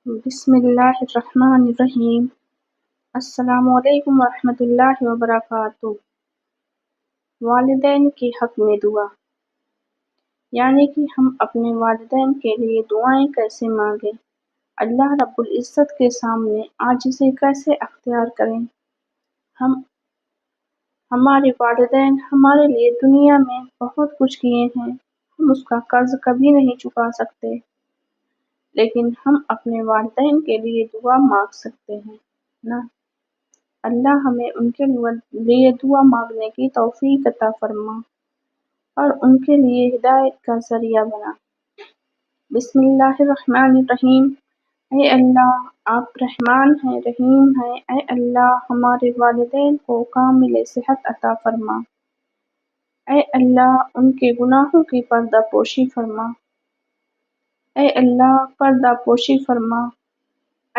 بسم اللہ الرحمن الرحیم۔ السلام علیکم ورحمۃ اللہ وبرکاتہ۔ والدین کے حق میں دعا، یعنی کہ ہم اپنے والدین کے لیے دعائیں کیسے مانگیں، اللہ رب العزت کے سامنے عاجزی کیسے اختیار کریں۔ ہمارے والدین ہمارے لیے دنیا میں بہت کچھ کیے ہیں، ہم اس کا قرض کبھی نہیں چکا سکتے، لیکن ہم اپنے والدین کے لیے دعا مانگ سکتے ہیں نا۔ اللہ ہمیں ان کے لیے دعا مانگنے کی توفیق عطا فرما اور ان کے لیے ہدایت کا ذریعہ بنا۔ بسم اللہ الرحمن الرحیم۔ اے اللہ، آپ رحمان ہیں، رحیم ہیں۔ اے اللہ، ہمارے والدین کو کامل صحت عطا فرما۔ اے اللہ، ان کے گناہوں کی پردہ پوشی فرما۔ اے اللہ، پردہ پوشی فرما۔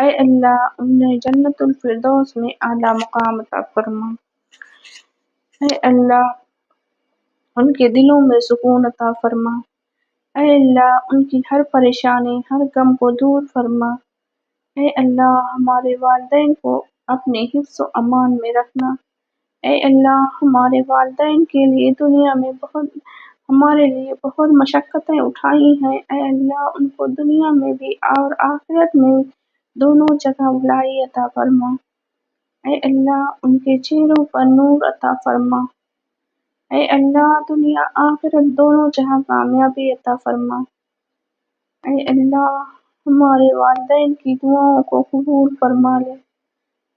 اے اللہ، انہیں جنت الفردوس میں اعلیٰ مقام عطا فرما۔ اے اللہ، ان کے دلوں میں سکون عطا فرما۔ اے اللہ، ان کی ہر پریشانی، ہر غم کو دور فرما۔ اے اللہ، ہمارے والدین کو اپنے حفظ و امان میں رکھنا۔ اے اللہ، ہمارے والدین کے لیے دنیا میں ہمارے لیے بہت مشقتیں اٹھائی ہیں۔ اے اللہ، ان کو دنیا میں بھی اور آخرت میں بھی دونوں جگہ بھلائی عطا فرما۔ اے اللہ، ان کے چہروں پر نور عطا فرما۔ اے اللہ، دنیا آخرت دونوں جہاں کامیابی عطا فرما۔ اے اللہ، ہمارے والدین کی دعاؤں کو قبول فرما لے۔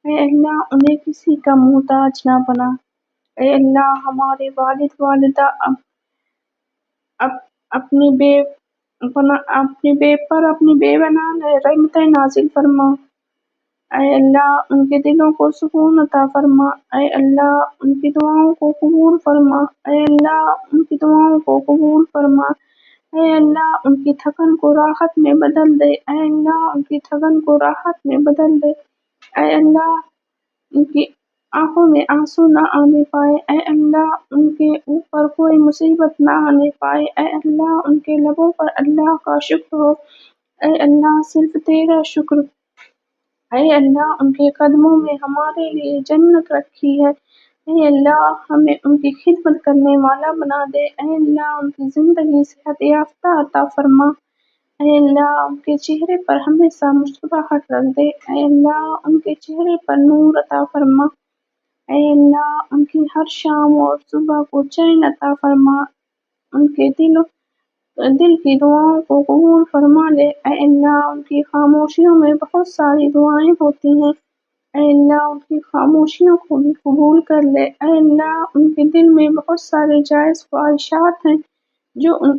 اے اللہ، انہیں کسی کا محتاج نہ بنا۔ اے اللہ، ہمارے والد والدہ اپنی بے بنا رحمتیں نازل فرما۔ اے اللہ، ان کے دلوں کو سکون عطا فرما۔ اے اللہ، ان کی دعاؤں کو قبول فرما۔ اے اللہ، ان کی دعاؤں کو قبول فرما۔ اے اللہ، ان کی تھکن کو راحت میں بدل دے۔ اے اللہ، ان کی تھکن کو راحت میں بدل دے۔ اے اللہ، ان کی آنکھوں میں آنسو نہ آنے پائے۔ اے اللہ، ان کے اوپر کوئی مصیبت نہ آنے پائے۔ اے اللہ، ان کے لبوں پر اللہ کا شکر ہو۔ اے اللہ، صرف تیرا شکر۔ اے اللہ، ان کے قدموں میں ہمارے لیے جنت رکھی ہے۔ اے اللہ، ہمیں ان کی خدمت کرنے والا بنا دے۔ اے اللہ، ان کی زندگی صحت یافتہ عطا فرما۔ اے اللہ، ان کے چہرے پر ہمیشہ مسکراہٹ رکھ دے۔ اے اللہ، ان کے چہرے پر نور عطا فرما۔ اے اللہ، ان کی ہر شام اور صبح کو چین عطا فرما۔ ان کے دل کی دعاؤں کو قبول فرما لے۔ اے اللہ، ان کی خاموشیوں میں بہت ساری دعائیں ہوتی ہیں۔ اے اللہ، ان کی خاموشیوں کو بھی قبول کر لے۔ اے اللہ، ان کے دل میں بہت سارے جائز خواہشات ہیں جو ان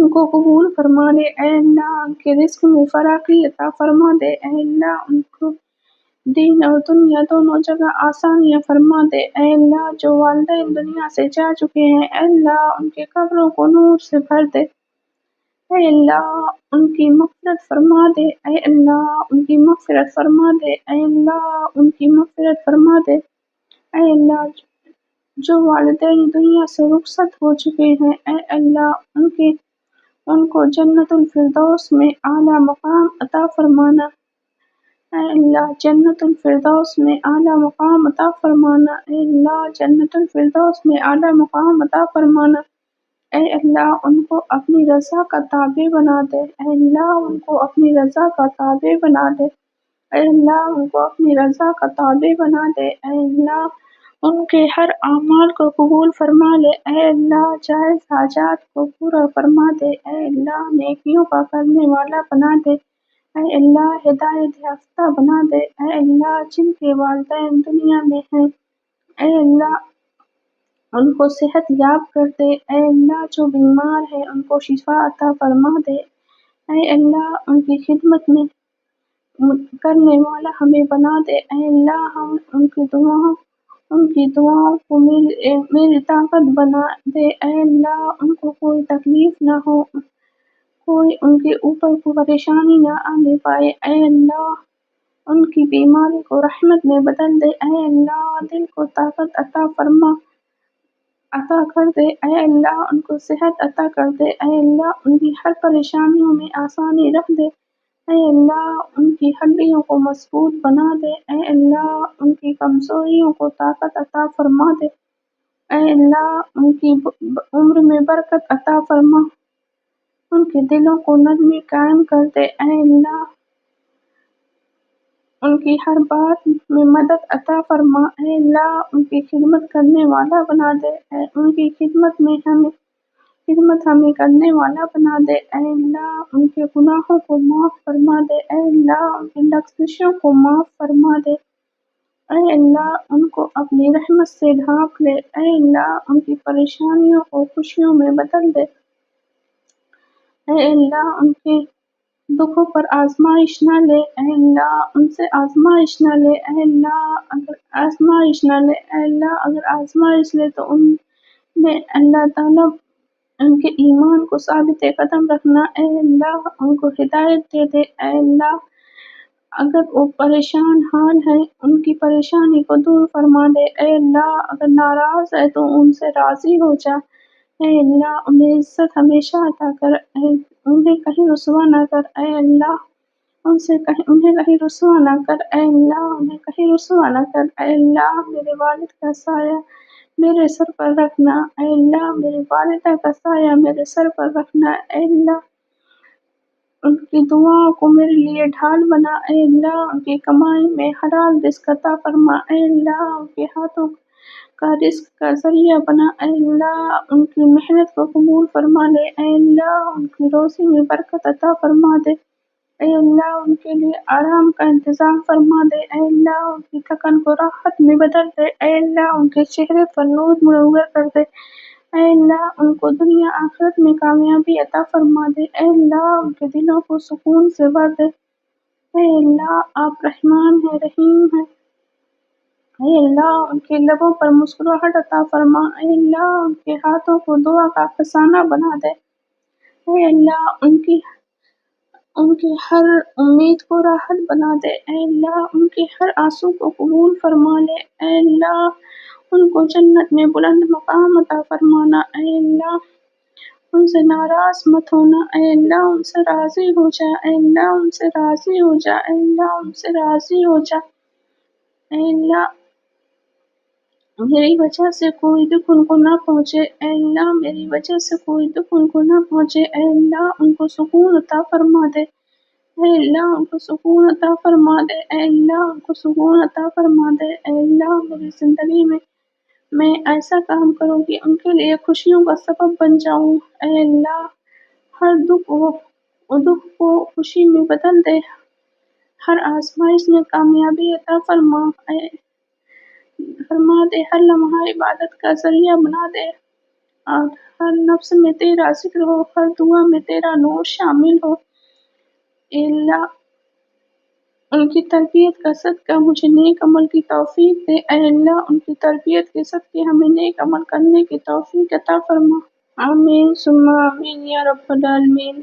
کو قبول فرما لے۔ اے اللہ، ان کے رزق میں فراخی عطا فرما دے۔ اے اللہ، ان کو دین اور دنیا دونوں جگہ آسانیاں فرما دے۔ اے اللہ، جو والدین دنیا سے جا چکے ہیں، اے اللہ، ان کے قبروں کو نور سے بھر دے۔ اے اللہ، ان کی مغفرت فرما دے۔ اے اللہ، ان کی مغفرت فرما دے۔ اے اللہ، ان کی مغفرت فرما دے۔ اے اللہ، جو والدین دنیا سے رخصت ہو چکے ہیں، اے اللہ، ان کو جنت الفردوس میں اعلیٰ مقام عطا فرمانا۔ اے اللہ، جنت الفردوس میں اعلیٰ مقام عطا فرمانا۔ اے اللہ، جنت الفردوس میں اعلیٰ مقام عطا فرمانا۔ اے اللہ، ان کو اپنی رضا کا تابع بنا دے۔ اے اللہ، ان کو اپنی رضا کا تابع بنا دے۔ اے اللہ، ان کو اپنی رضا کا تابع بنا دے۔ اے اللہ، ان کے ہر اعمال کو قبول فرما لے۔ اے اللہ، جائز حاجات کو پورا فرما دے۔ اے اللہ، نیکیوں کا کرنے والا بنا دے۔ اے اللہ، ہدایت یافتہ بنا دے۔ اے اللہ، جن کے والدین دنیا میں ہیں، اے اللہ، ان کو صحت یاب کر دے۔ اے اللہ، جو بیمار ہے ان کو شفا عطا فرما دے۔ اے اللہ، ان کی خدمت میں کرنے والا ہمیں بنا دے۔ اے اللہ، ہم ان کی دعاؤں کو میری طاقت بنا دے۔ اے اللہ، ان کو کوئی تکلیف نہ ہو، کوئی ان کے اوپر کوئی پریشانی نہ آنے پائے۔ اے اللہ، ان کی بیماری کو رحمت میں بدل دے۔ اے اللہ، دل کو طاقت عطا کر دے۔ اے اللہ، ان کو صحت عطا کر دے۔ اے اللہ، ان کی ہر پریشانیوں میں آسانی رکھ دے۔ اے اللہ ان کی ہڈیوں کو مضبوط بنا دے، اے اللہ ان کی کمزوریوں کو طاقت عطا فرما دے، اے اللہ ان کی عمر میں برکت عطا فرما، ان کے دلوں کو نرمی قائم کر دے، اے اللہ ان کی ہر بات میں مدد عطا فرما، اے اللہ ان کی خدمت کرنے والا بنا دے، ان کی خدمت ہمیں کرنے والا بنا دے، اے اللہ ان کے گناہوں کو معاف فرما دے، اے اللہ ان کی لغزشوں کو معاف فرما دے، اے اللہ ان کو اپنی رحمت سے ڈھانپ لے، اے اللہ ان کی پریشانیوں کو خوشیوں میں بدل دے، اے اللہ ان کے دکھوں پر آزمائش نہ لے، اے اللہ ان سے آزمائش نہ لے، اے اللہ اگر آزمائش نہ لے، اے اللہ اگر آزمائش لے تو ان میں اللہ تعالیٰ ان کے ایمان کو ثابت قدم رکھنا، اے اللہ ان کو ہدایت دے دے، اے اللہ اگر وہ پریشان حال ہے ان کی پریشانی کو دور فرما دے، اے اللہ اگر ناراض ہے تو ان سے راضی ہو جا، اے اللہ انہیں عزت ہمیشہ عطا کر، انہیں کہیں رسوا نہ کر، اے اللہ انہیں کہیں رسوا نہ کر، اے اللہ انہیں کہیں رسوا نہ کر، اے اللہ میرے والد کا سایہ میرے سر پر رکھنا، اے اللہ میری والدہ کا سایہ میرے سر پر رکھنا، اے اللہ ان کی دعاؤں کو میرے لیے ڈھال بنا، اے اللہ ان کی کمائی میں حلال رزق عطا فرما، اے اللہ ان کے ہاتھوں کا رزق کا ذریعہ بنا، اے اللہ ان کی محنت کو قبول فرما لے، اے اللہ ان کی روزی میں برکت عطا فرما دے، اے اللہ ان کے لیے آرام کا انتظام فرما دے، اے اللہ ان کی تھکن کو راحت میں بدل دے، اے اللہ ان کے چہرے پر نور منور کر دے، اے اللہ ان کو دنیا آخرت میں کامیابی عطا فرما دے، اے اللہ ان کے دلوں کو سکون سے بھر دے، اے اللہ آپ رحمان ہے رحیم ہے، اے اللہ ان کے لبوں پر مسکراہٹ عطا فرما، اے اللہ ان کے ہاتھوں کو دعا کا خزانہ بنا دے، اے اللہ ان کی ہر امید کو راحت بنا دے، اے اللہ ان کے ہر آنسو کو قبول فرما لے، اے اللہ ان کو جنت میں بلند مقام عطا فرمانا، اے اللہ ان سے ناراض مت ہونا، اے اللہ ان سے راضی ہو جا، اے اللہ ان سے راضی ہو جا، اے اللہ ان سے راضی ہو جا، اے اللہ میری وجہ سے کوئی دکھ ان کو نہ پہنچے، اے اللہ میری وجہ سے کوئی دکھ ان کو نہ پہنچے، اے اللہ ان کو سکون عطا فرما دے، اے اللہ ان کو سکون عطا فرما دے، اے اللہ ان کو سکون عطا فرما دے، اے اللہ میری زندگی میں ایسا کام کروں کہ ان کے لیے خوشیوں کا سبب بن جاؤں، اے اللہ ہر دکھ کو خوشی میں بدل دے، ہر آزمائش میں کامیابی عطا فرما دے، ہر لمحہ عبادت کا ذریعہ بنا دے، اور ہر نفس میں تیرا ذکر ہو، ہر دعا میں تیرا نور شامل ہو، اے اللہ ان کی تربیت کا صدقہ مجھے نیک عمل کی توفیق دے، اے اللہ ان کی تربیت کے صدقے ہمیں نیک عمل کرنے کی توفیق عطا فرما، آمین ثم آمین یا رب العالمین۔